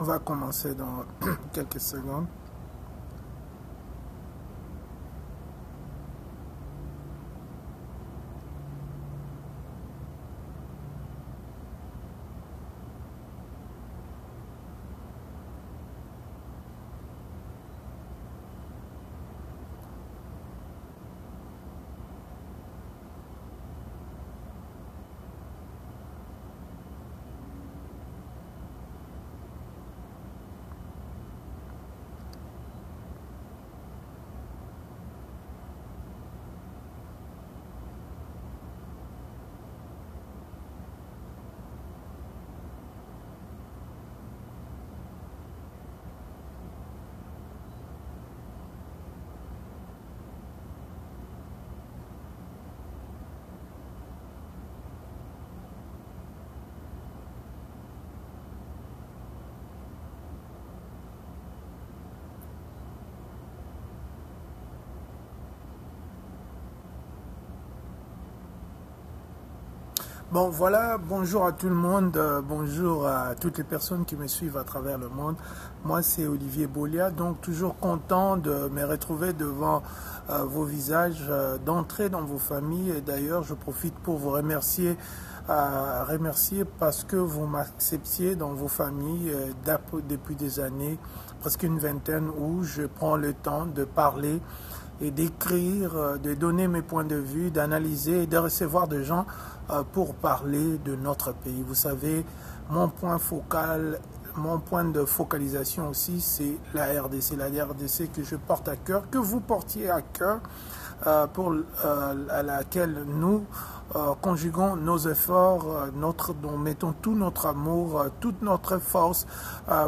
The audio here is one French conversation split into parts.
On va commencer dans quelques secondes. Bon, voilà, bonjour à tout le monde, bonjour à toutes les personnes qui me suivent à travers le monde. Moi, c'est Olivier Bolia, donc toujours content de me retrouver devant vos visages, d'entrer dans vos familles. Et d'ailleurs, je profite pour vous remercier parce que vous m'acceptiez dans vos familles depuis des années, presque une vingtaine, où je prends le temps de parler et d'écrire, de donner mes points de vue, d'analyser et de recevoir des gens pour parler de notre pays. Vous savez, mon point de focalisation aussi, c'est la RDC que je porte à cœur, que vous portiez à cœur, à laquelle nous conjuguons nos efforts, nous mettons tout notre amour, toute notre force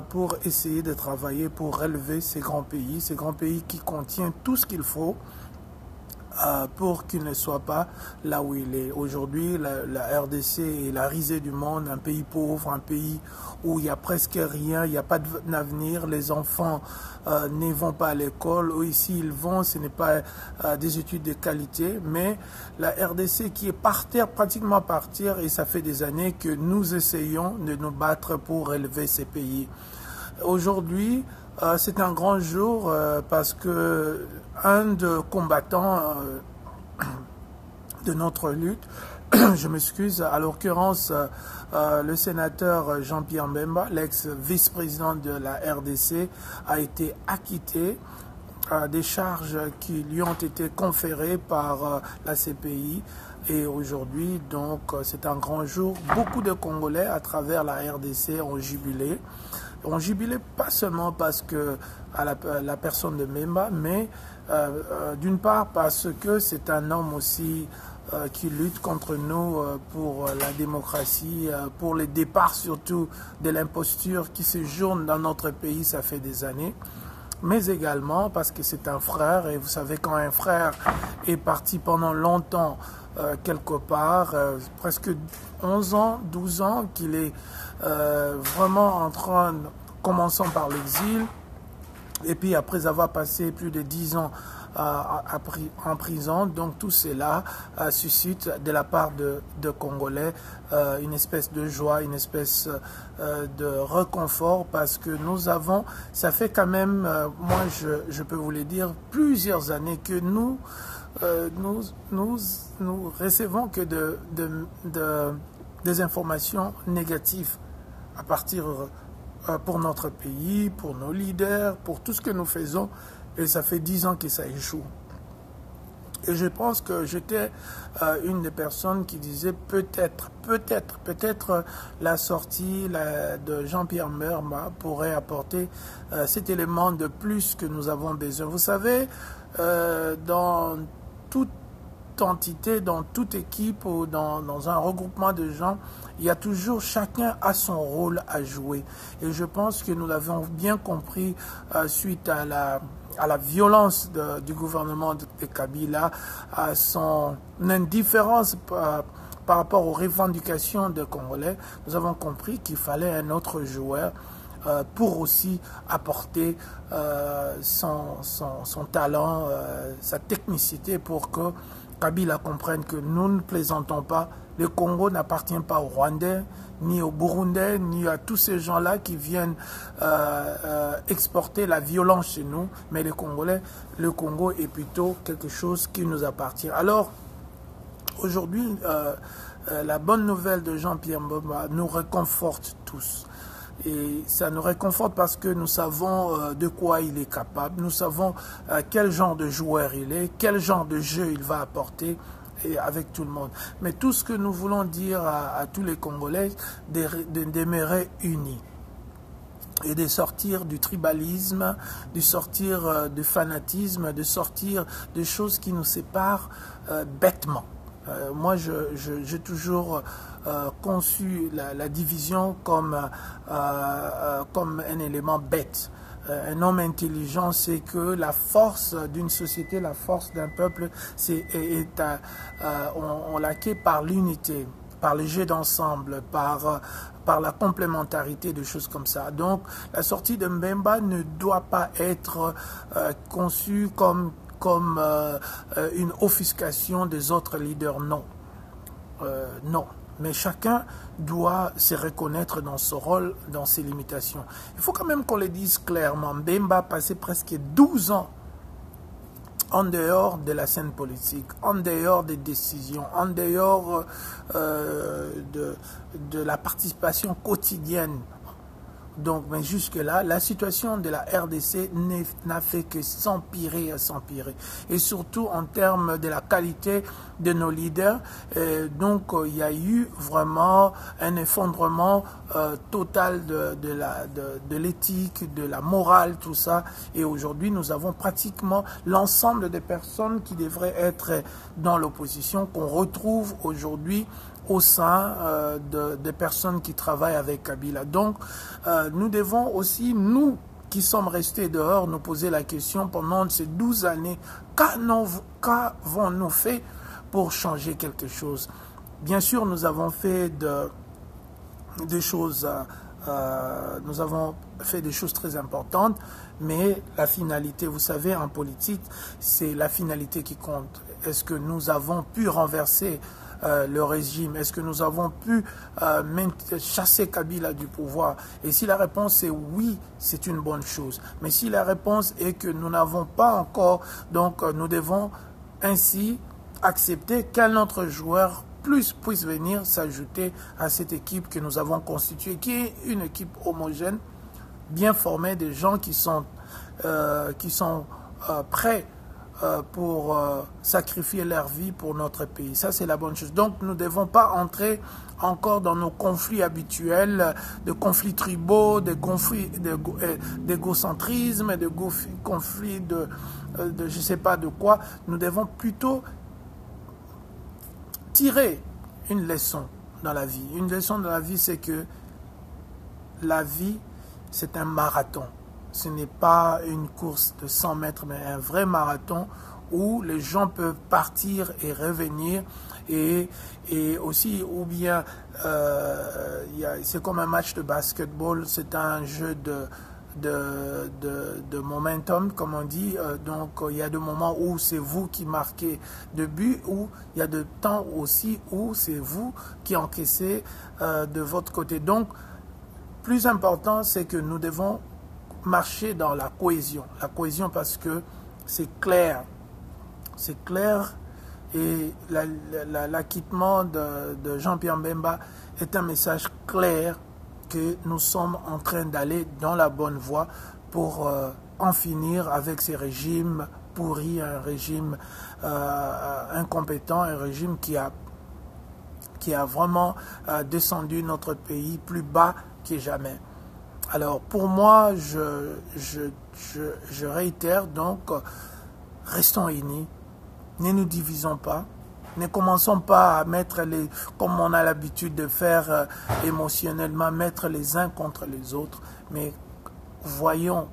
pour essayer de travailler pour relever ces grands pays qui contiennent tout ce qu'il faut pour qu'il ne soit pas là où il est. Aujourd'hui, la RDC est la risée du monde, un pays pauvre, un pays où il n'y a presque rien, il n'y a pas d'avenir, les enfants ne vont pas à l'école, ou ici ils vont, ce n'est pas des études de qualité, mais la RDC qui est par terre, pratiquement par terre, et ça fait des années que nous essayons de nous battre pour relever ces pays. Aujourd'hui, c'est un grand jour parce que un des combattants de notre lutte, je m'excuse, à l'occurrence le sénateur Jean-Pierre Mbemba, l'ex-vice-président de la RDC, a été acquitté des charges qui lui ont été conférées par la CPI. Et aujourd'hui, donc, c'est un grand jour. Beaucoup de Congolais à travers la RDC ont jubilé. On jubilait pas seulement parce que à la personne de Mbemba, mais d'une part parce que c'est un homme aussi qui lutte contre nous pour la démocratie, pour le départ surtout de l'imposture qui séjourne dans notre pays, ça fait des années. Mais également parce que c'est un frère, et vous savez, quand un frère est parti pendant longtemps quelque part, presque 11 ans, 12 ans, qu'il est vraiment en train, commençant par l'exil, et puis après avoir passé plus de 10 ans en prison, donc tout cela suscite de la part de Congolais une espèce de joie, une espèce de réconfort, parce que nous avons, ça fait quand même, moi je peux vous le dire, plusieurs années que nous recevons que des informations négatives à partir pour notre pays, pour nos leaders, pour tout ce que nous faisons, et ça fait 10 ans que ça échoue. Et je pense que j'étais une des personnes qui disait peut-être la sortie de Jean-Pierre Mbemba pourrait apporter cet élément de plus que nous avons besoin. Vous savez, dans toute entité, dans toute équipe ou dans un regroupement de gens, il y a toujours, chacun a son rôle à jouer. Et je pense que nous l'avons bien compris suite à la violence du gouvernement de Kabila, à son indifférence par rapport aux revendications des Congolais. Nous avons compris qu'il fallait un autre joueur pour aussi apporter son talent, sa technicité pour que Kabila comprenne que nous ne plaisantons pas. Le Congo n'appartient pas aux Rwandais, ni aux Burundais, ni à tous ces gens-là qui viennent exporter la violence chez nous. Mais les Congolais, le Congo est plutôt quelque chose qui nous appartient. Alors, aujourd'hui, la bonne nouvelle de Jean-Pierre Mbemba nous réconforte tous. Et ça nous réconforte parce que nous savons de quoi il est capable, nous savons quel genre de joueur il est, quel genre de jeu il va apporter et avec tout le monde. Mais tout ce que nous voulons dire à tous les Congolais, de demeurer unis et de sortir du tribalisme, de sortir du fanatisme, de sortir des choses qui nous séparent bêtement. Moi, j'ai toujours conçu la division comme un élément bête. Un homme intelligent sait que la force d'une société, la force d'un peuple, on l'acquiert par l'unité, par le jeu d'ensemble, par la complémentarité de choses comme ça. Donc, la sortie de Mbemba ne doit pas être conçue comme une offuscation des autres leaders, non. Non. Mais chacun doit se reconnaître dans son rôle, dans ses limitations. Il faut quand même qu'on le dise clairement. Mbemba a passé presque 12 ans en dehors de la scène politique, en dehors des décisions, en dehors de la participation quotidienne. Donc, mais jusque-là, la situation de la RDC n'a fait que s'empirer et s'empirer. Et surtout en termes de la qualité de nos leaders. Donc, il y a eu vraiment un effondrement total de l'éthique, de la morale, tout ça. Et aujourd'hui, nous avons pratiquement l'ensemble des personnes qui devraient être dans l'opposition, qu'on retrouve aujourd'hui au sein des personnes qui travaillent avec Kabila. Donc, nous devons aussi, nous qui sommes restés dehors, nous poser la question pendant ces 12 années, qu'avons-nous fait pour changer quelque chose? Bien sûr, nous avons fait des choses très importantes, mais la finalité, vous savez, en politique, c'est la finalité qui compte. Est-ce que nous avons pu renverser le régime? Est-ce que nous avons pu chasser Kabila du pouvoir? Et si la réponse est oui, c'est une bonne chose. Mais si la réponse est que nous n'avons pas encore, donc nous devons ainsi accepter qu'un autre joueur puisse venir s'ajouter à cette équipe que nous avons constituée, qui est une équipe homogène, bien formée, de gens qui sont prêts pour sacrifier leur vie pour notre pays. Ça, c'est la bonne chose. Donc, nous ne devons pas entrer encore dans nos conflits habituels, de conflits tribaux, de conflits d'égocentrisme, de conflits de je ne sais pas de quoi. Nous devons plutôt tirer une leçon dans la vie. Une leçon dans la vie, c'est que la vie, c'est un marathon. Ce n'est pas une course de 100 mètres, mais un vrai marathon où les gens peuvent partir et revenir. Et aussi, ou bien, c'est comme un match de basketball, c'est un jeu de momentum, comme on dit. Donc, il y a des moments où c'est vous qui marquez de buts, où il y a des temps aussi où c'est vous qui encaissez de votre côté. Donc, plus important, c'est que nous devons marcher dans la cohésion. La cohésion parce que c'est clair. C'est clair et l'acquittement de Jean-Pierre Mbemba est un message clair que nous sommes en train d'aller dans la bonne voie pour en finir avec ces régimes pourris, un régime incompétent, un régime qui a vraiment descendu notre pays plus bas que jamais. Alors, pour moi, je réitère donc, restons unis, ne nous divisons pas, ne commençons pas à mettre comme on a l'habitude de faire émotionnellement, mettre les uns contre les autres, mais voyons,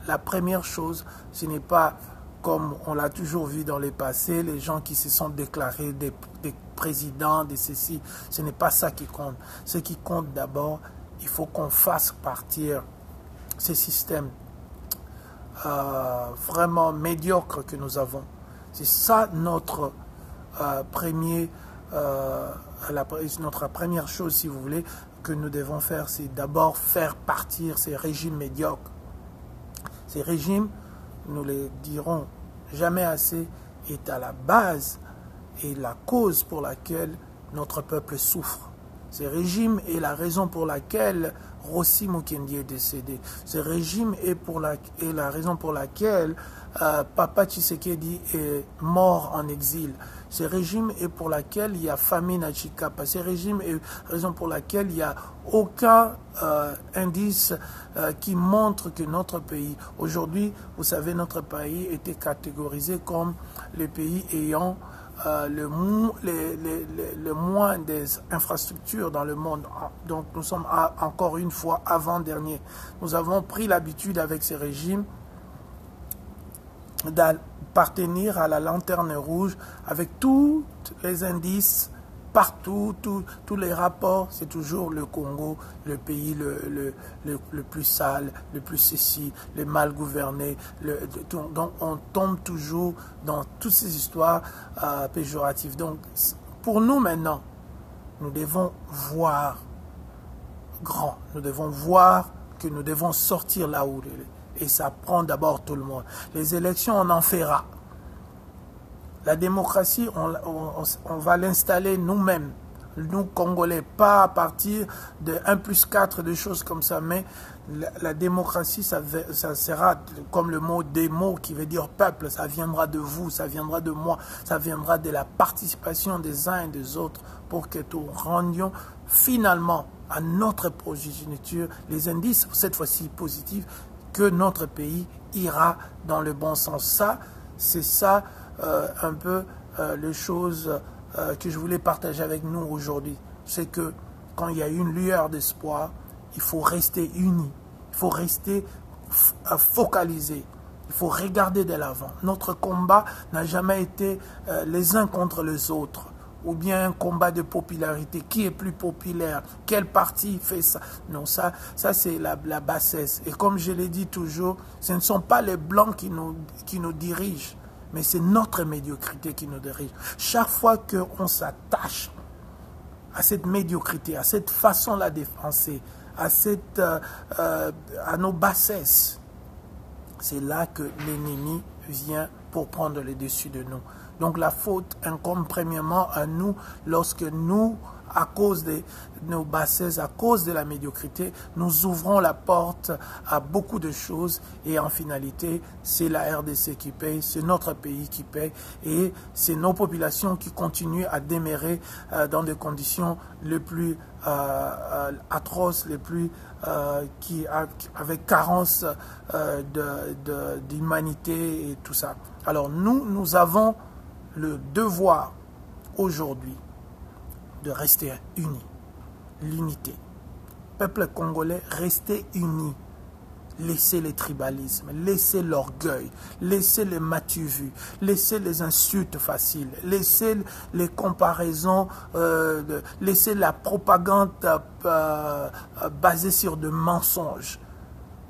la première chose, ce n'est pas comme on l'a toujours vu dans le passé, les gens qui se sont déclarés des présidents, de ceci, ce n'est pas ça qui compte. Ce qui compte d'abord, il faut qu'on fasse partir ces systèmes vraiment médiocres que nous avons. C'est ça notre notre première chose, si vous voulez, que nous devons faire, c'est d'abord faire partir ces régimes médiocres. Ces régimes, nous les dirons jamais assez, est à la base et la cause pour laquelle notre peuple souffre. Ce régime est la raison pour laquelle Rossi Mukendi est décédé. Ce régime est la raison pour laquelle Papa Tshisekedi est mort en exil. Ce régime est pour laquelle il y a famine à Chikapa. Ce régime est la raison pour laquelle il n'y a aucun indice qui montre que notre pays, aujourd'hui, vous savez, notre pays était catégorisé comme le pays ayant le moins des infrastructures dans le monde. Donc nous sommes encore une fois avant-dernier. Nous avons pris l'habitude avec ces régimes d'appartenir à la lanterne rouge avec tous les indices partout, tous les rapports, c'est toujours le Congo, le pays le plus sale, le plus ceci, le mal gouverné. Donc on tombe toujours dans toutes ces histoires péjoratives. Donc pour nous maintenant, nous devons voir grand. Nous devons voir que nous devons sortir là où il est. Et ça prend d'abord tout le monde. Les élections, on en fera. La démocratie, on va l'installer nous-mêmes, nous Congolais, pas à partir de 1+4, de choses comme ça, mais la démocratie, ça sera comme le mot démo qui veut dire peuple, ça viendra de vous, ça viendra de moi, ça viendra de la participation des uns et des autres pour que nous rendions finalement à notre progéniture les indices, cette fois-ci positifs, que notre pays ira dans le bon sens. Ça, c'est ça un peu les choses que je voulais partager avec nous aujourd'hui. C'est que quand il y a une lueur d'espoir, il faut rester unis, il faut rester focalisé, il faut regarder de l'avant. Notre combat n'a jamais été les uns contre les autres, ou bien un combat de popularité. Qui est plus populaire? Quel parti fait ça? Non, ça c'est la bassesse. Et comme je l'ai dit toujours, ce ne sont pas les Blancs qui nous dirigent, mais c'est notre médiocrité qui nous dirige. Chaque fois qu'on s'attache à cette médiocrité, à cette façon-là de penser, à nos bassesses, c'est là que l'ennemi vient pour prendre le dessus de nous. Donc la faute incombe premièrement à nous lorsque nous, à cause de nos bassesses, à cause de la médiocrité, nous ouvrons la porte à beaucoup de choses et en finalité, c'est la RDC qui paye, c'est notre pays qui paye et c'est nos populations qui continuent à demeurer dans des conditions les plus atroces, les plus avec carence d'humanité et tout ça. Alors nous avons le devoir aujourd'hui de rester unis, l'unité. Peuple congolais, restez unis. Laissez les tribalismes, laissez l'orgueil, laissez les m'as-tu-vu, laissez les insultes faciles, laissez les comparaisons, laissez la propagande basée sur des mensonges.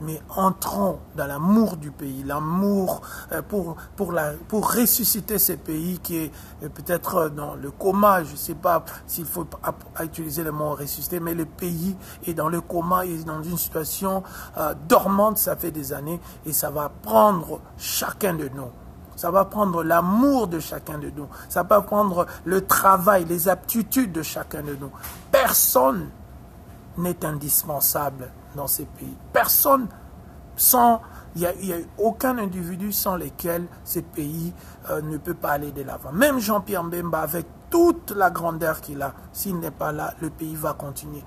Mais entrons dans l'amour du pays, l'amour pour ressusciter ce pays qui est peut-être dans le coma, je ne sais pas s'il faut utiliser le mot ressusciter, mais le pays est dans le coma, il est dans une situation dormante, ça fait des années, et ça va prendre chacun de nous. Ça va prendre l'amour de chacun de nous. Ça va prendre le travail, les aptitudes de chacun de nous. Personne n'est indispensable dans ces pays. Personne, il n'y a aucun individu sans lequel ces pays ne peut pas aller de l'avant. Même Jean-Pierre Mbemba, avec toute la grandeur qu'il a, s'il n'est pas là, le pays va continuer.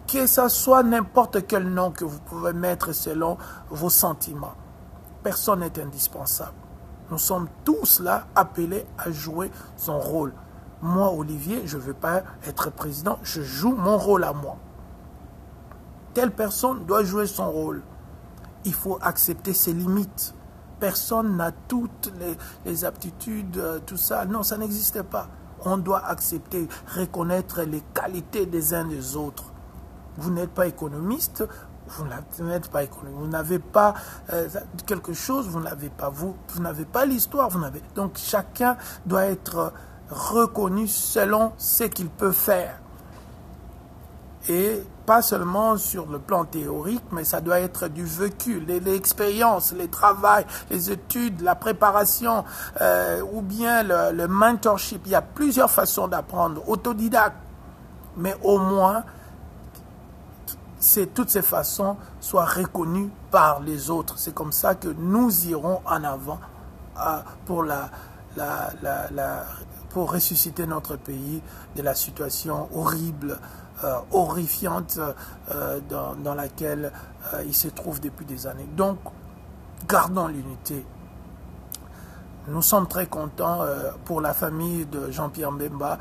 Que ce soit n'importe quel nom que vous pouvez mettre selon vos sentiments. Personne n'est indispensable. Nous sommes tous là appelés à jouer son rôle. Moi, Olivier, je ne veux pas être président, je joue mon rôle à moi. Telle personne doit jouer son rôle. Il faut accepter ses limites. Personne n'a toutes les aptitudes, tout ça. Non, ça n'existe pas. On doit accepter, reconnaître les qualités des uns des autres. Vous n'êtes pas économiste, vous n'êtes pas économique, vous n'avez pas quelque chose, vous n'avez pas vous n'avez pas l'histoire, vous n'avez. Donc chacun doit être reconnu selon ce qu'il peut faire. Et pas seulement sur le plan théorique, mais ça doit être du vécu, l'expérience, les travaux, les études, la préparation, ou bien le mentorship. Il y a plusieurs façons d'apprendre, autodidacte, mais au moins, toutes ces façons soient reconnues par les autres. C'est comme ça que nous irons en avant pour ressusciter notre pays de la situation horrible, horrifiante dans laquelle il se trouve depuis des années. Donc, gardons l'unité. Nous sommes très contents pour la famille de Jean-Pierre Mbemba.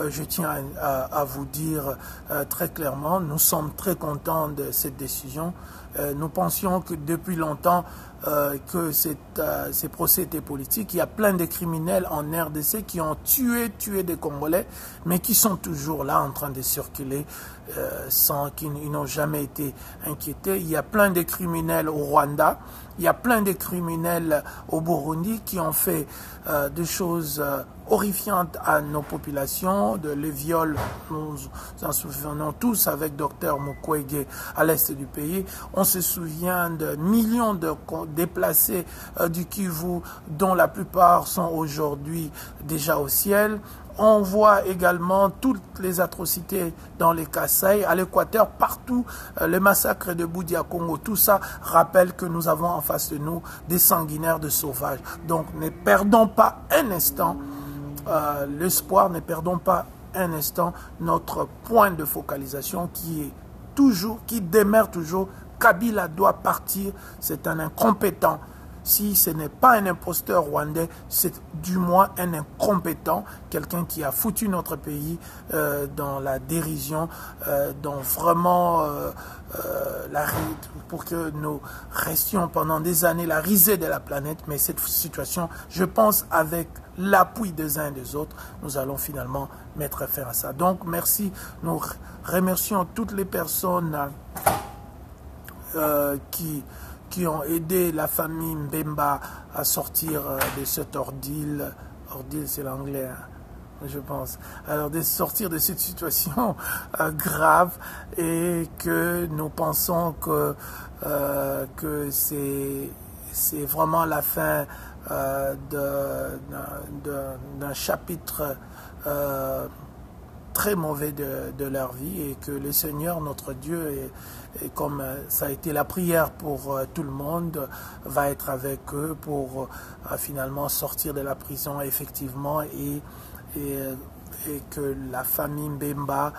Je tiens à vous dire très clairement, nous sommes très contents de cette décision. Nous pensions que depuis longtemps que ces procès étaient politiques. Il y a plein de criminels en RDC qui ont tué des Congolais, mais qui sont toujours là en train de circuler sans qu'ils n'ont jamais été inquiétés. Il y a plein de criminels au Rwanda. Il y a plein de criminels au Burundi qui ont fait des choses horrifiantes à nos populations, les viols, nous en souvenons tous avec Dr Mukwege à l'est du pays. On se souvient de millions de déplacés du Kivu, dont la plupart sont aujourd'hui déjà au ciel. On voit également toutes les atrocités dans les Kasaï, à l'Équateur, partout, le massacre de Boudia Congo. Tout ça rappelle que nous avons en face de nous des sanguinaires, de sauvages. Donc ne perdons pas un instant l'espoir, ne perdons pas un instant notre point de focalisation qui demeure toujours. Kabila doit partir, c'est un incompétent. Si ce n'est pas un imposteur rwandais, c'est du moins un incompétent, quelqu'un qui a foutu notre pays dans la dérision, dans vraiment pour que nous restions pendant des années la risée de la planète. Mais cette situation, je pense, avec l'appui des uns et des autres, nous allons finalement mettre fin à ça. Donc, merci. Nous remercions toutes les personnes qui ont aidé la famille Mbemba à sortir de cet ordile. Ordile, c'est l'anglais, hein, je pense. Alors, de sortir de cette situation grave, et que nous pensons que c'est vraiment la fin d'un chapitre très mauvais de leur vie, et que le Seigneur, notre Dieu, et comme ça a été la prière pour tout le monde, va être avec eux pour finalement sortir de la prison effectivement, et que la famille Mbemba,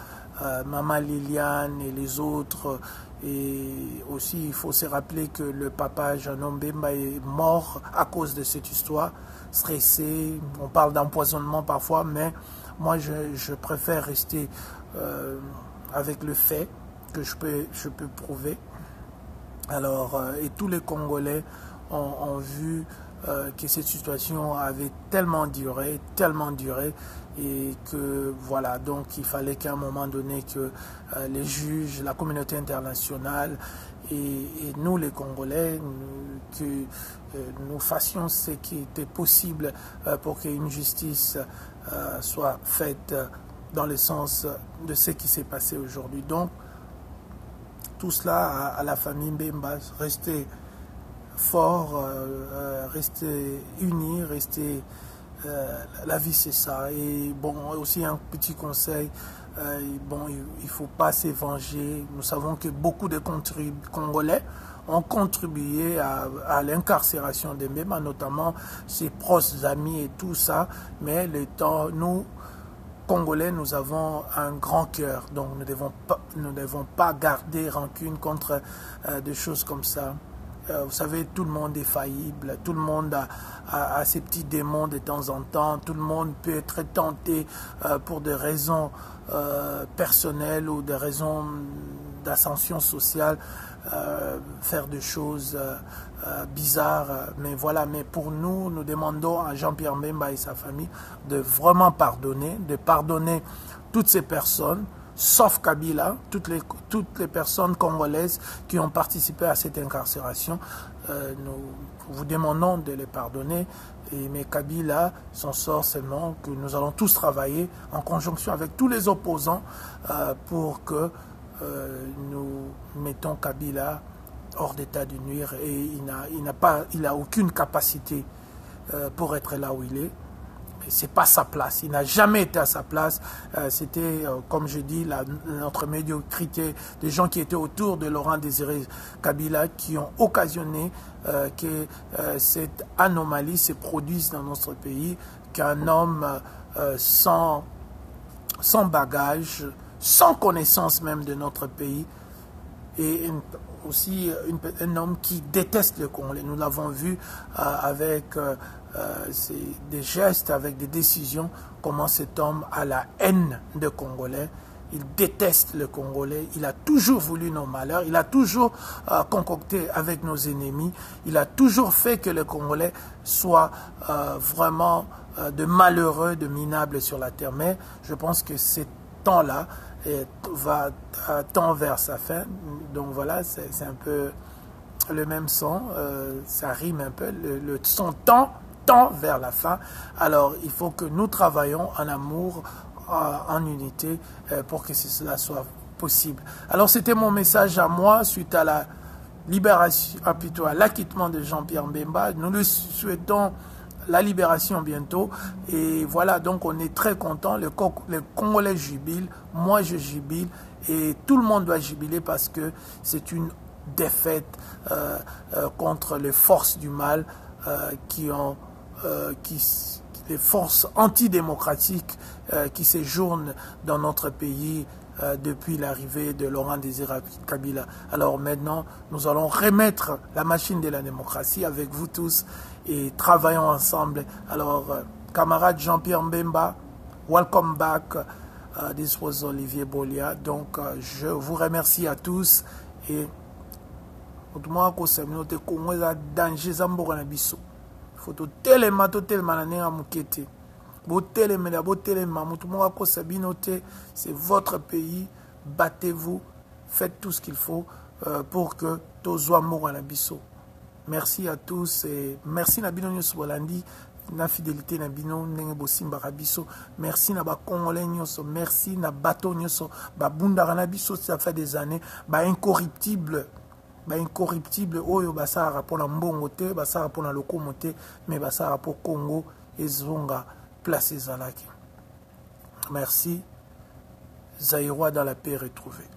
Maman Liliane et les autres, et aussi il faut se rappeler que le papa Jeannot Mbemba est mort à cause de cette histoire, stressé, on parle d'empoisonnement parfois, mais moi je préfère rester avec le fait que je peux prouver. Alors, et tous les Congolais ont vu que cette situation avait tellement duré, et que voilà, donc il fallait qu'à un moment donné que les juges, la communauté internationale et nous les Congolais, que nous fassions ce qui était possible pour qu'une justice soit faite dans le sens de ce qui s'est passé aujourd'hui. Donc, tout cela à la famille Mbemba, rester fort, rester unis, rester... la vie c'est ça. Et bon, aussi un petit conseil, bon, il ne faut pas se venger. Nous savons que beaucoup de Congolais ont contribué à l'incarcération de Mbemba, notamment ses proches amis et tout ça, mais nous Congolais, nous avons un grand cœur, donc nous ne devons pas garder rancune contre des choses comme ça. Vous savez, tout le monde est faillible, tout le monde a ses petits démons de temps en temps, tout le monde peut être tenté pour des raisons personnelles ou des raisons d'ascension sociale, faire des choses bizarres. Mais voilà, mais pour nous, nous demandons à Jean-Pierre Mbemba et sa famille de vraiment pardonner, de pardonner toutes ces personnes, sauf Kabila, toutes les personnes congolaises qui ont participé à cette incarcération. Nous vous demandons de les pardonner. Mais Kabila, son sort seulement que nous allons tous travailler en conjonction avec tous les opposants pour que nous mettons Kabila hors d'état de nuire, et il n'a aucune capacité pour être là où il est. C'est pas sa place, il n'a jamais été à sa place. C'était, comme je dis, notre médiocrité, des gens qui étaient autour de Laurent Désiré Kabila qui ont occasionné que cette anomalie se produise dans notre pays, qu'un homme sans bagage, sans connaissance même de notre pays, et aussi un homme qui déteste le Congolais. Nous l'avons vu avec des gestes, avec des décisions, comment cet homme a la haine de Congolais. Il déteste le Congolais, il a toujours voulu nos malheurs, il a toujours concocté avec nos ennemis, il a toujours fait que le Congolais soit vraiment de malheureux, de minables sur la terre. Mais je pense que ce temps-là tend vers sa fin. Donc voilà, c'est un peu le même son, ça rime un peu, son temps tend vers la fin. Alors il faut que nous travaillions en amour, en unité, pour que cela soit possible. Alors c'était mon message à moi suite à la libération, plutôt à l'acquittement de Jean-Pierre Mbemba. Nous lui souhaitons la libération bientôt, et voilà, donc on est très content. Les Congolais jubilent, moi je jubile, et tout le monde doit jubiler parce que c'est une défaite contre les forces du mal, les forces antidémocratiques qui séjournent dans notre pays depuis l'arrivée de Laurent Désiré Kabila. Alors maintenant, nous allons remettre la machine de la démocratie avec vous tous et travaillons ensemble. Alors, camarade Jean-Pierre Mbemba, welcome back. This was Olivier Bolia. Donc, je vous remercie à tous et moi, je danger zamboka na biso. Faut telema na nenga mukete. C'est votre pays, battez-vous, faites tout ce qu'il faut pour que Tozoa Mouranabiso. Merci à tous et merci Nabino Nyos Bolandi, na fidélité Nabino Nengo Simba Rabiso. Merci na ba Congolais Nyoso, merci na bateau Nyoso, ba Bunda Ranabiso, ça fait des années, ba incorruptible. Incorruptible, oyo basara pour la mbongo te, basara pour la locomote, mais basara pour Congo et Zonga place Zalaki. Merci. Zaïrois dans la paix retrouvée.